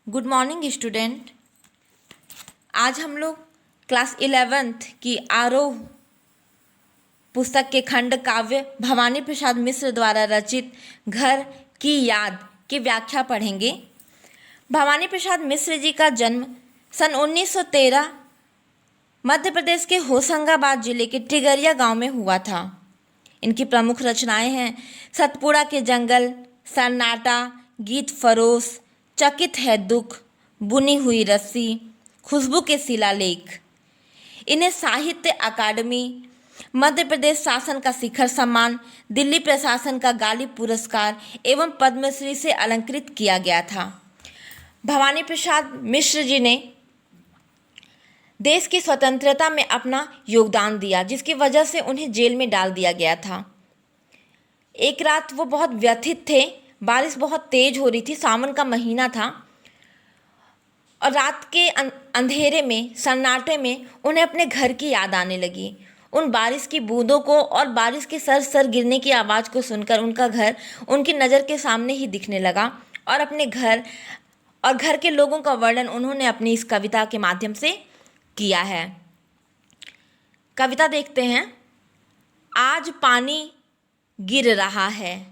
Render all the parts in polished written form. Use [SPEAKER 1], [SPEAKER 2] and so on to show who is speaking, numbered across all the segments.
[SPEAKER 1] Good morning student. आज हम लोग क्लास 11th की आरोह पुस्तक के खंड काव्य भवानी प्रसाद मिश्र द्वारा रचित घर की याद की व्याख्या पढ़ेंगे। भवानी प्रसाद मिश्र जी का जन्म सन 1913 मध्य प्रदेश के होशंगाबाद जिले के टिगरिया गांव में हुआ था। इनकी प्रमुख रचनाएं हैं सतपुड़ा के जंगल, सन्नाटा, गीत फरोश, चकित है दुख, बुनी हुई रस्सी, खुशबू के शिलालेख। इन्हें साहित्य अकादमी, मध्य प्रदेश शासन का शिखर सम्मान, दिल्ली प्रशासन का गालिब पुरस्कार एवं पद्मश्री से अलंकृत किया गया था। भवानी प्रसाद मिश्र जी ने देश की स्वतंत्रता में अपना योगदान दिया, जिसकी वजह से उन्हें जेल में डाल दिया गया था। एक रात वो बहुत व्यथित थे। बारिश बहुत तेज हो रही थी, सावन का महीना था और रात के अंधेरे में, सन्नाटे में उन्हें अपने घर की याद आने लगी। उन बारिश की बूंदों को और बारिश के सर गिरने की आवाज़ को सुनकर उनका घर उनकी नज़र के सामने ही दिखने लगा और अपने घर और घर के लोगों का वर्णन उन्होंने अपनी इस कविता के माध्यम से किया है। कविता देखते हैं। आज पानी गिर रहा है,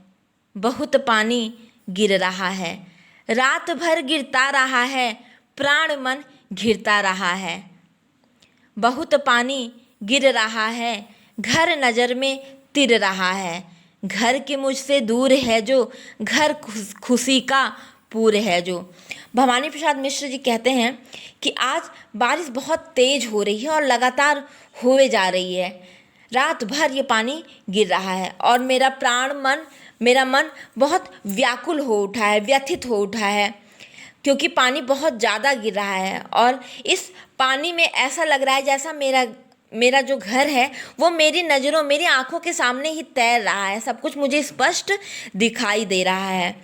[SPEAKER 1] बहुत पानी गिर रहा है, रात भर गिरता रहा है, प्राण मन घिरता रहा है। बहुत पानी गिर रहा है, घर नज़र में तिर रहा है, घर के मुझसे दूर है जो, घर खुशी का पूर है जो। भवानी प्रसाद मिश्र जी कहते हैं कि आज बारिश बहुत तेज हो रही है और लगातार होए जा रही है। रात भर ये पानी गिर रहा है और मेरा मन बहुत व्याकुल हो उठा है, व्यथित हो उठा है, क्योंकि पानी बहुत ज़्यादा गिर रहा है और इस पानी में ऐसा लग रहा है जैसा मेरा जो घर है वो मेरी नज़रों, मेरी आँखों के सामने ही तैर रहा है। सब कुछ मुझे स्पष्ट दिखाई दे रहा है।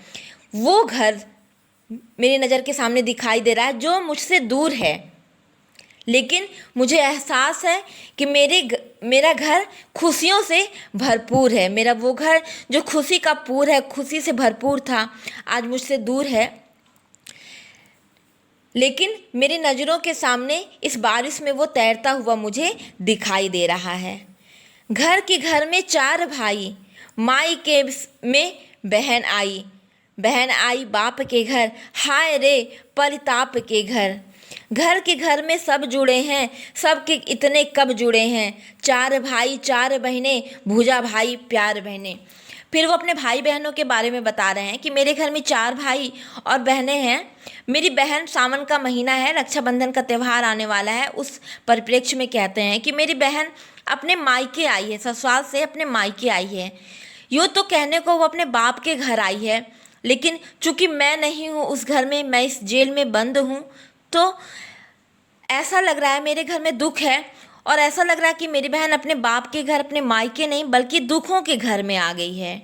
[SPEAKER 1] वो घर मेरी नज़र के सामने दिखाई दे रहा है जो मुझसे दूर है, लेकिन मुझे एहसास है कि मेरा घर खुशियों से भरपूर है। मेरा वो घर जो खुशी का पूर है, खुशी से भरपूर था, आज मुझसे दूर है, लेकिन मेरी नज़रों के सामने इस बारिश में वो तैरता हुआ मुझे दिखाई दे रहा है। घर में 4 भाई, माई के में बहन आई बाप के घर, हाय रे परिताप के घर में सब जुड़े हैं, सबके इतने कब जुड़े हैं, 4 भाई 4 बहनें, भूजा भाई प्यार बहनें। फिर वो अपने भाई बहनों के बारे में बता रहे हैं कि मेरे घर में 4 भाई और बहनें हैं। मेरी बहन, सावन का महीना है, रक्षाबंधन का त्यौहार आने वाला है, उस परिप्रेक्ष्य में कहते हैं कि मेरी बहन अपने मायके आई है, ससुराल से अपने मायके आई है। यूँ तो कहने को वो अपने बाप के घर आई है, लेकिन चूँकि मैं नहीं हूँ उस घर में, मैं इस जेल में बंद हूँ, तो ऐसा लग रहा है मेरे घर में दुख है और ऐसा लग रहा है कि मेरी बहन अपने बाप के घर, अपने मायके नहीं बल्कि दुखों के घर में आ गई है।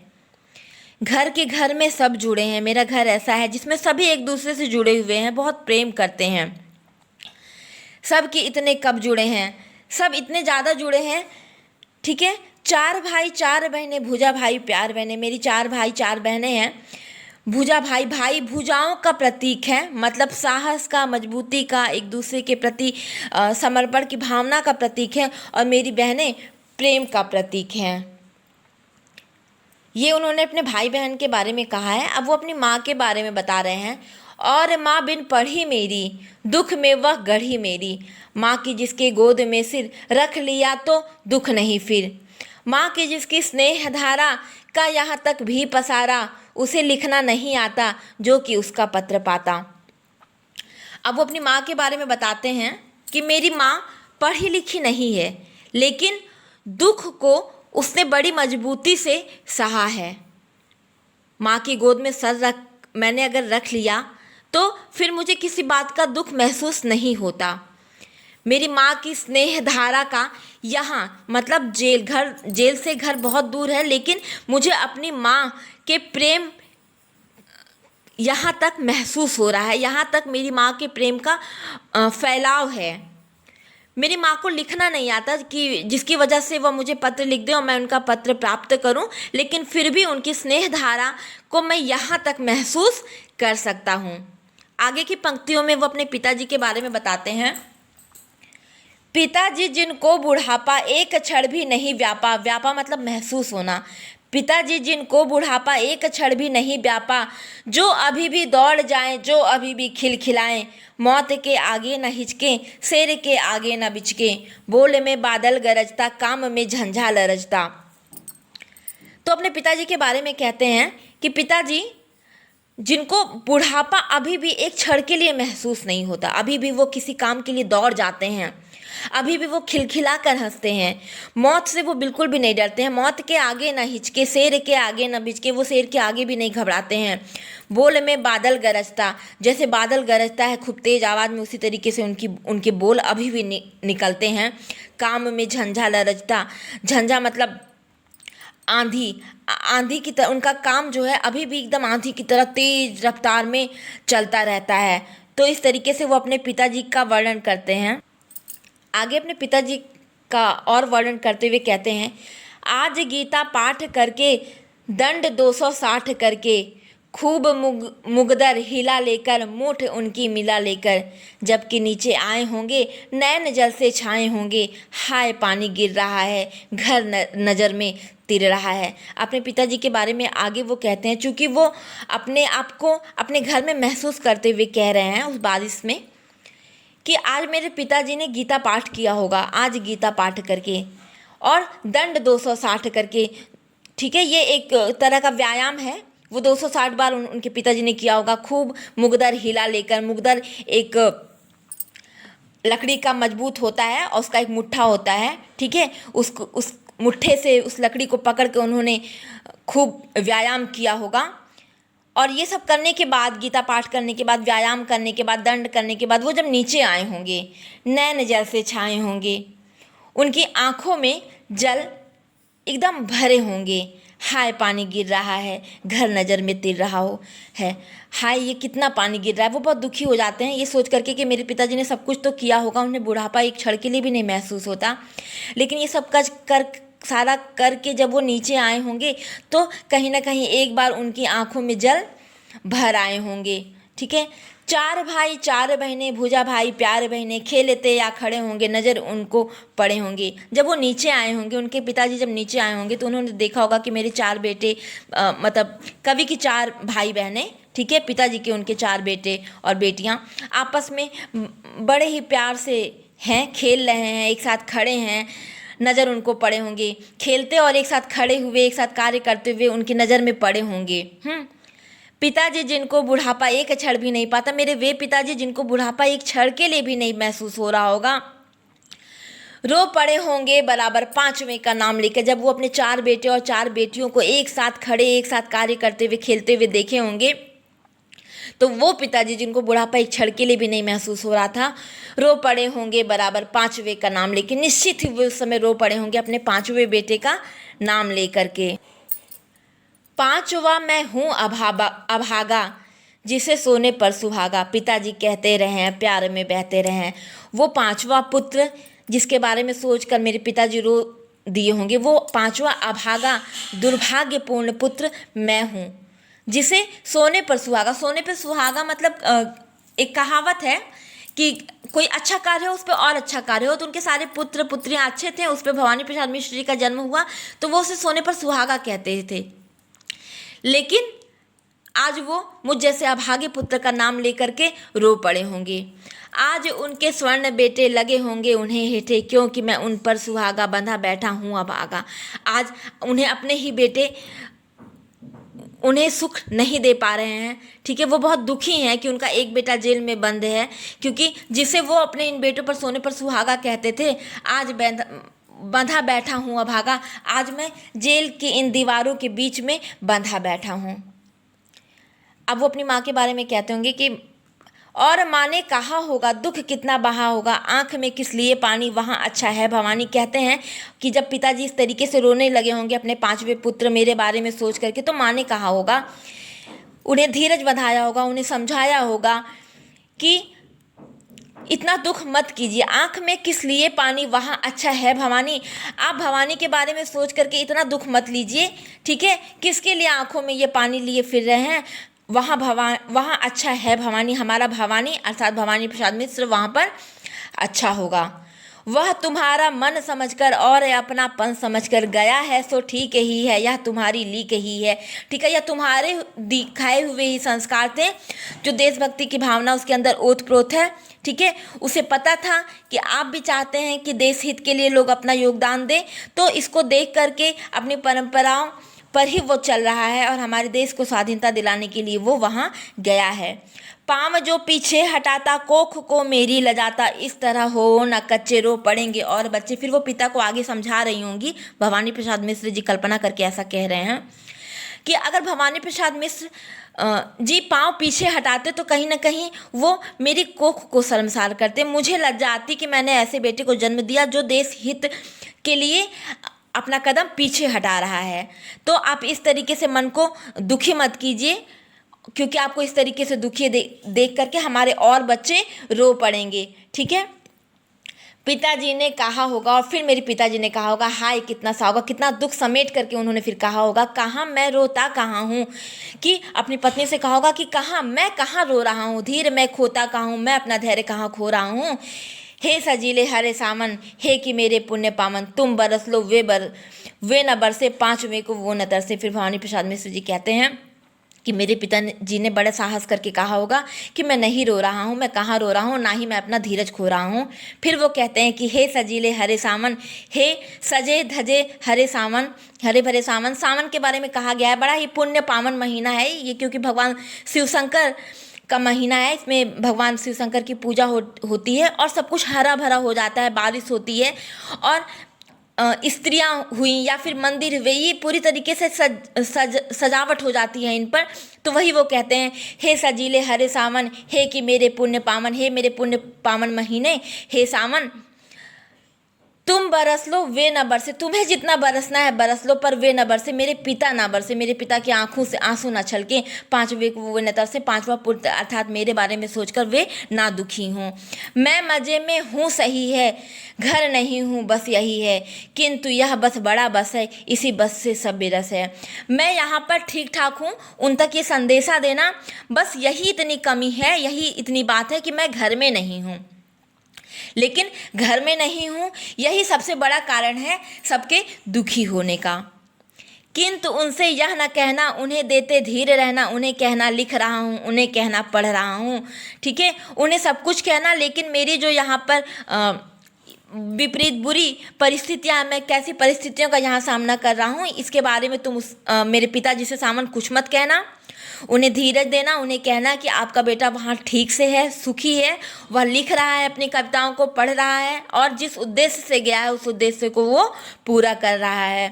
[SPEAKER 1] घर में सब जुड़े हैं। मेरा घर ऐसा है जिसमें सभी एक दूसरे से जुड़े हुए हैं, बहुत प्रेम करते हैं। सब के इतने कब जुड़े हैं, सब इतने ज़्यादा जुड़े हैं, ठीक है। 4 भाई 4 बहनें, भूजा भाई प्यार बहनें। मेरी 4 भाई 4 बहनें हैं। भूजा भाई भुजाओं का प्रतीक है, मतलब साहस का, मजबूती का, एक दूसरे के प्रति समर्पण की भावना का प्रतीक है, और मेरी बहनें प्रेम का प्रतीक हैं। ये उन्होंने अपने भाई बहन के बारे में कहा है। अब वो अपनी माँ के बारे में बता रहे हैं। और माँ बिन पढ़ी मेरी, दुख में वह गढ़ी मेरी, माँ की जिसके गोद में सिर रख लिया तो दुख नहीं फिर, माँ की जिसकी स्नेह धारा का यहाँ तक भी पसारा, उसे लिखना नहीं आता जो कि उसका पत्र पाता। अब वो अपनी माँ के बारे में बताते हैं कि मेरी माँ पढ़ी लिखी नहीं है, लेकिन दुख को उसने बड़ी मजबूती से सहा है। माँ की गोद में मैंने अगर रख लिया तो फिर मुझे किसी बात का दुख महसूस नहीं होता। मेरी माँ की स्नेह धारा का यहाँ मतलब जेल से घर बहुत दूर है, लेकिन मुझे अपनी माँ के प्रेम यहाँ तक महसूस हो रहा है, यहाँ तक मेरी माँ के प्रेम का फैलाव है। मेरी माँ को लिखना नहीं आता कि जिसकी वजह से वह मुझे पत्र लिख दें और मैं उनका पत्र प्राप्त करूं, लेकिन फिर भी उनकी स्नेह धारा को मैं यहाँ तक महसूस कर सकता हूँ। आगे की पंक्तियों में वो अपने पिताजी के बारे में बताते हैं। पिताजी जिनको बुढ़ापा एक क्षण भी नहीं व्यापा, व्यापा मतलब महसूस होना। पिताजी जिनको बुढ़ापा एक क्षण भी नहीं व्यापा, जो अभी भी दौड़ जाएं, जो अभी भी खिलखिलाएं, मौत के आगे न हिचके, शेर के आगे न बिचके, बोल में बादल गरजता, काम में झंझा लरजता। तो अपने पिताजी के बारे में कहते हैं कि पिताजी जिनको बुढ़ापा अभी भी एक क्षण के लिए महसूस नहीं होता, अभी भी वो किसी काम के लिए दौड़ जाते हैं, अभी भी वो खिलखिला कर हंसते हैं, मौत से वो बिल्कुल भी नहीं डरते हैं, मौत के आगे न हिचके, शेर के आगे न बिचके, वो शेर के आगे भी नहीं घबराते हैं। बोल में बादल गरजता, जैसे बादल गरजता है खूब तेज आवाज़ में, उसी तरीके से उनके बोल अभी भी निकलते हैं। काम में झंझा लरजता, झंझा मतलब आंधी की तरह, उनका काम जो है अभी भी एकदम आंधी की तरह तेज रफ्तार में चलता रहता है। तो इस तरीके से वो अपने पिताजी का वर्णन करते हैं। आगे अपने पिताजी का और वर्णन करते हुए कहते हैं, आज गीता पाठ करके, दंड 260 करके, खूब मुगदर हिला लेकर, मूठ उनकी मिला लेकर, जबकि नीचे आए होंगे नैन जल से छाए होंगे, हाय पानी गिर रहा है, घर नज़र में तिर रहा है। अपने पिताजी के बारे में आगे वो कहते हैं, चूँकि वो अपने आप को अपने घर में महसूस करते हुए कह रहे हैं उस बारिश में, कि आज मेरे पिताजी ने गीता पाठ किया होगा, आज गीता पाठ करके, और दंड 260 करके। ठीक है, ये एक तरह का व्यायाम है, वो 260 बार उनके पिताजी ने किया होगा। खूब मुगदर हिला लेकर, मुगदर एक लकड़ी का मजबूत होता है और उसका एक मुट्ठा होता है, ठीक है, उस मुट्ठे से उस लकड़ी को पकड़ के उन्होंने खूब व्यायाम किया होगा। और ये सब करने के बाद, गीता पाठ करने के बाद, व्यायाम करने के बाद, दंड करने के बाद, वो जब नीचे आए होंगे, नैन जल से छाए होंगे, उनकी आँखों में जल एकदम भरे होंगे, हाय पानी गिर रहा है, घर नज़र में तिर रहा है, हाय ये कितना पानी गिर रहा है। वो बहुत दुखी हो जाते हैं ये सोच करके कि मेरे पिताजी ने सब कुछ तो किया होगा, उन्हें बुढ़ापा एक क्षण के लिए भी नहीं महसूस होता, लेकिन ये सब सारा करके जब वो नीचे आए होंगे तो कहीं ना कहीं एक बार उनकी आंखों में जल भर आए होंगे। ठीक है, 4 भाई 4 बहनें, भुजा भाई प्यार बहनें, खेलते या खड़े होंगे, नज़र उनको पड़े होंगे। जब वो नीचे आए होंगे, उनके पिताजी जब नीचे आए होंगे तो उन्होंने देखा होगा कि मेरे 4 बेटे, मतलब कवि की 4 भाई बहनें, ठीक है, पिताजी के उनके 4 बेटे और बेटियां आपस में बड़े ही प्यार से हैं, खेल रहे हैं, एक साथ खड़े हैं, नज़र उनको पड़े होंगे, खेलते और एक साथ खड़े हुए, एक साथ कार्य करते हुए उनकी नज़र में पड़े होंगे। पिताजी जिनको बुढ़ापा एक क्षण भी नहीं पाता, मेरे वे पिताजी जिनको बुढ़ापा एक क्षण के लिए भी नहीं महसूस हो रहा होगा, रो पड़े होंगे बराबर 5वें का नाम लेकर। जब वो अपने 4 बेटे और 4 बेटियों को एक साथ खड़े, एक साथ कार्य करते हुए, खेलते हुए देखे होंगे, तो वो पिताजी जिनको बुढ़ापा एक क्षण के लिए भी नहीं महसूस हो रहा था, रो पड़े होंगे बराबर 5वें का नाम लेके। निश्चित ही वो उस समय रो पड़े होंगे अपने 5वें बेटे का नाम लेकर के। 5वां मैं हूँ अभागा, जिसे सोने पर सुहागा, पिताजी कहते रहे हैं, प्यार में बहते रहे हैं। वो 5वां पुत्र जिसके बारे में सोचकर मेरे पिताजी रो दिए होंगे, वो 5वां अभागा दुर्भाग्यपूर्ण पुत्र मैं हूँ, जिसे सोने पर सुहागा। सोने पर सुहागा मतलब एक कहावत है कि कोई अच्छा कार्य हो उस पर और अच्छा कार्य हो, तो उनके सारे पुत्र पुत्रियाँ अच्छे थे, उस पर भवानी प्रसाद मिश्र जी का जन्म हुआ, तो वो उसे सोने पर सुहागा कहते थे। लेकिन आज वो मुझ जैसे अभागे पुत्र का नाम लेकर के रो पड़े होंगे। आज उनके स्वर्ण बेटे लगे होंगे उन्हें हेठे, क्योंकि मैं उन पर सुहागा बंधा बैठा हूँ अभागा। आज उन्हें अपने ही बेटे उन्हें सुख नहीं दे पा रहे हैं। ठीक है, वो बहुत दुखी हैं कि उनका एक बेटा जेल में बंद है, क्योंकि जिसे वो अपने इन बेटों पर सोने पर सुहागा कहते थे, आज बंधा बैठा हूँ अभागा, आज मैं जेल की इन दीवारों के बीच में बंधा बैठा हूँ। अब वो अपनी माँ के बारे में कहते होंगे कि और माँ ने कहा होगा दुख कितना बहा होगा, आंख में किस लिए पानी वहाँ अच्छा है भवानी। कहते हैं कि जब पिताजी इस तरीके से रोने लगे होंगे अपने 5वें पुत्र मेरे बारे में सोच करके, तो माँ ने कहा होगा, उन्हें धीरज बंधाया होगा, उन्हें समझाया होगा कि इतना दुख मत कीजिए, आंख में किस लिए पानी वहाँ अच्छा है भवानी। आप भवानी के बारे में सोच करके इतना दुख मत लीजिए, ठीक है, किसके लिए आंखों में ये पानी लिए फिर रहे हैं, वहाँ अच्छा है भवानी, हमारा भवानी अर्थात भवानी प्रसाद मिश्र वहाँ पर अच्छा होगा। वह तुम्हारा मन समझकर और अपनापन समझकर गया है, सो ठीक ही है, यह तुम्हारी लीक ही है। ठीक है, यह तुम्हारे दिखाए हुए ही संस्कार थे, जो देशभक्ति की भावना उसके अंदर ओतप्रोत है। ठीक है, उसे पता था कि आप भी चाहते हैं कि देश हित के लिए लोग अपना योगदान दें, तो इसको देख करके अपनी परंपराओं पर ही वो चल रहा है और हमारे देश को स्वाधीनता दिलाने के लिए वो वहाँ गया है। पाँव जो पीछे हटाता कोख को मेरी लजाता, इस तरह हो न कच्चे रो पड़ेंगे और बच्चे। फिर वो पिता को आगे समझा रही होंगी, भवानी प्रसाद मिश्र जी कल्पना करके ऐसा कह रहे हैं कि अगर भवानी प्रसाद मिश्र जी पाँव पीछे हटाते तो कहीं ना कहीं वो मेरी कोख को शर्मसार करते। मुझे लज्जा आती कि मैंने ऐसे बेटे को जन्म दिया जो देश हित के लिए अपना कदम पीछे हटा रहा है। तो आप इस तरीके से मन को दुखी मत कीजिए, क्योंकि आपको इस तरीके से दुखी देख करके हमारे और बच्चे रो पड़ेंगे। ठीक है, पिताजी ने कहा होगा, और फिर मेरे पिताजी ने कहा होगा, हाय कितना सा होगा, कितना दुख समेट करके उन्होंने फिर कहा होगा, कहाँ मैं रोता कहाँ हूँ। कि अपनी पत्नी से कहा होगा कि मैं कहाँ रो रहा हूँ, धीर मैं खोता कहाँ हूँ, मैं अपना धैर्य कहाँ खो रहा हूँ। हे सजीले हरे सामन, हे कि मेरे पुण्य पावन, तुम बरस लो वे न बरसे, 5 मई को वो न तरसे। फिर भवानी प्रसाद मिश्र जी कहते हैं कि मेरे पिताजी ने बड़ा साहस करके कहा होगा कि मैं नहीं रो रहा हूँ, मैं कहाँ रो रहा हूँ, ना ही मैं अपना धीरज खो रहा हूँ। फिर वो कहते हैं कि हे सजीले हरे सावन, हे सजे धजे हरे सावन, हरे भरे सावन। सावन के बारे में कहा गया है, बड़ा ही पुण्य पावन महीना है ये, क्योंकि भगवान शिव शंकर का महीना है। इसमें भगवान शिव शंकर की पूजा होती है और सब कुछ हरा भरा हो जाता है, बारिश होती है और स्त्रियां हुई या फिर मंदिर हुए, ये पूरी तरीके से सजावट हो जाती है इन पर। तो वही वो कहते हैं, हे सजीले हरे सावन, हे कि मेरे पुण्य पावन, हे मेरे पुण्य पावन महीने, हे सावन तुम बरस लो वे न बरसे, तुम्हें जितना बरसना है बरस लो, पर वे न बरसे, मेरे पिता ना बरसे, मेरे पिता की आंखों से आंसू ना छलके, 5 वे को वे न तरसे, 5वां पुत्र अर्थात मेरे बारे में सोचकर वे ना दुखी हों। मैं मजे में हूँ सही है, घर नहीं हूँ बस यही है, किंतु यह बस बड़ा बस है, इसी बस से सब बेरस है। मैं यहाँ पर ठीक ठाक हूँ, उन तक ये संदेशा देना, बस यही इतनी कमी है, यही इतनी बात है कि मैं घर में नहीं हूँ। लेकिन घर में नहीं हूँ, यही सबसे बड़ा कारण है सबके दुखी होने का। किंतु उनसे यह न कहना, उन्हें देते धीरे रहना, उन्हें कहना लिख रहा हूँ, उन्हें कहना पढ़ रहा हूँ। ठीक है, उन्हें सब कुछ कहना, लेकिन मेरी जो यहाँ पर विपरीत बुरी परिस्थितियाँ, मैं कैसी परिस्थितियों का यहाँ सामना कर रहा हूँ, इसके बारे में तुम मेरे पिताजी से सामन कुछ मत कहना। उन्हें धीरज देना, उन्हें कहना कि आपका बेटा वहाँ ठीक से है, सुखी है, वह लिख रहा है, अपनी कविताओं को पढ़ रहा है और जिस उद्देश्य से गया है उस उद्देश्य को वो पूरा कर रहा है।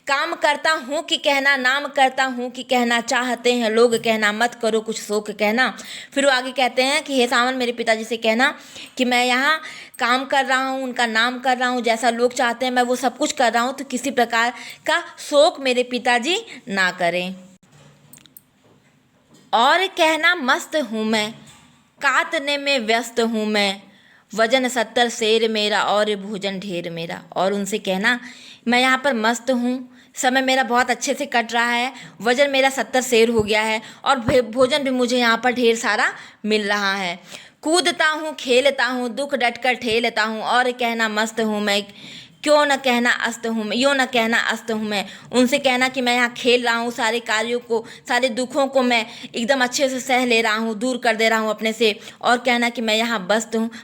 [SPEAKER 1] काम करता हूँ कि कहना, नाम करता हूँ कि कहना, चाहते हैं लोग कहना, मत करो कुछ शोक कहना। फिर वो आगे कहते हैं कि हे सावन, मेरे पिताजी से कहना कि मैं यहाँ काम कर रहा हूँ, उनका नाम कर रहा हूँ, जैसा लोग चाहते हैं मैं वो सब कुछ कर रहा हूँ, तो किसी प्रकार का शोक मेरे पिताजी ना करें। और कहना मस्त हूँ मैं, काटने में व्यस्त हूँ मैं, वजन 70 शेर मेरा और भोजन ढेर मेरा। और उनसे कहना मैं यहाँ पर मस्त हूँ, समय मेरा बहुत अच्छे से कट रहा है, वजन मेरा 70 शेर हो गया है और भोजन भी मुझे यहाँ पर ढेर सारा मिल रहा है। कूदता हूँ खेलता हूँ, दुख डटकर ठेलता हूँ, और कहना मस्त हूँ मैं, क्यों न कहना अस्त हूँ मैं, यूँ न कहना अस्त हूँ मैं। उनसे कहना कि मैं यहाँ खेल रहा हूँ, सारे कार्यों को, सारे दुखों को मैं एकदम अच्छे से सह ले रहा हूँ, दूर कर दे रहा हूँ अपने से। और कहना कि मैं यहाँ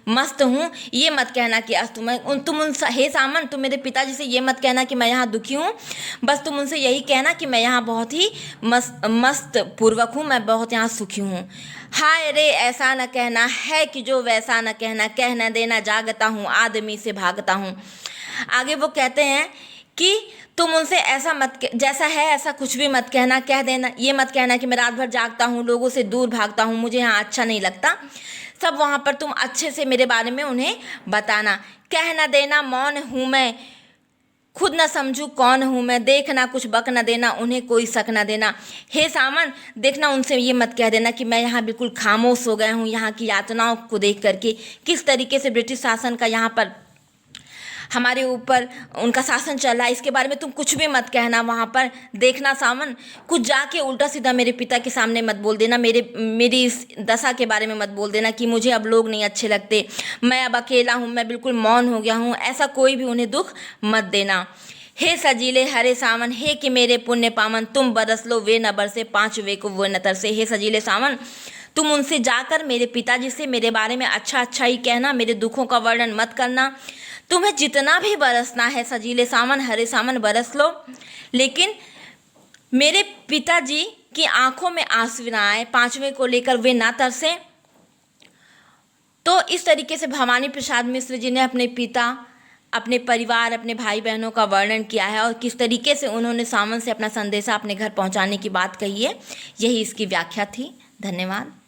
[SPEAKER 1] मस्त हूँ, ये मत कहना कि अस्त हूँ मैं। तुम हे सामन, तुम मेरे पिताजी से ये मत कहना कि मैं यहाँ दुखी हूँ, बस तुम उनसे यही कहना कि मैं यहाँ बहुत ही मस्त पूर्वक हूँ, मैं बहुत यहाँ सुखी हूँ। हाय रे ऐसा न कहना है कि जो वैसा न कहना, कह न देना जागता हूँ, आदमी से भागता हूँ। आगे वो कहते हैं कि तुम उनसे ऐसा मत, जैसा है ऐसा कुछ भी मत कहना, कह देना, ये मत कहना कि मैं रात भर जागता हूँ, लोगों से दूर भागता हूँ, मुझे यहाँ अच्छा नहीं लगता। सब वहाँ पर तुम अच्छे से मेरे बारे में उन्हें बताना। कह न देना मौन हूँ मैं, खुद न समझूँ कौन हूँ मैं, देखना कुछ बक न देना, उन्हें कोई शक न देना। हे सामन, देखना उनसे ये मत कह देना कि मैं यहाँ बिल्कुल खामोश हो गया हूँ यहाँ की यातनाओं को देख करके, किस तरीके से ब्रिटिश शासन का यहाँ पर हमारे ऊपर उनका शासन चल रहा है, इसके बारे में तुम कुछ भी मत कहना वहाँ पर। देखना सावन, कुछ जाके उल्टा सीधा मेरे पिता के सामने मत बोल देना, मेरी इस दशा के बारे में मत बोल देना कि मुझे अब लोग नहीं अच्छे लगते, मैं अब अकेला हूँ, मैं बिल्कुल मौन हो गया हूँ, ऐसा कोई भी उन्हें दुख मत देना। हे सजीले हरे सावन, हे कि मेरे पुण्य पावन, तुम बरस लो वे न बरसे, पाँच वे को वो न तरसे। हे सजीले सावन, तुम उनसे जाकर मेरे पिताजी से मेरे बारे में अच्छा अच्छा ही कहना, मेरे दुखों का वर्णन मत करना। तुम्हें जितना भी बरसना है सजीले सावन, हरे सावन बरस लो, लेकिन मेरे पिताजी की आंखों में आंसू ना आए, पांचवें को लेकर वे ना तरसे। तो इस तरीके से भवानी प्रसाद मिश्र जी ने अपने पिता, अपने परिवार, अपने भाई बहनों का वर्णन किया है और किस तरीके से उन्होंने सावन से अपना संदेशा अपने घर पहुंचाने की बात कही है। यही इसकी व्याख्या थी। धन्यवाद।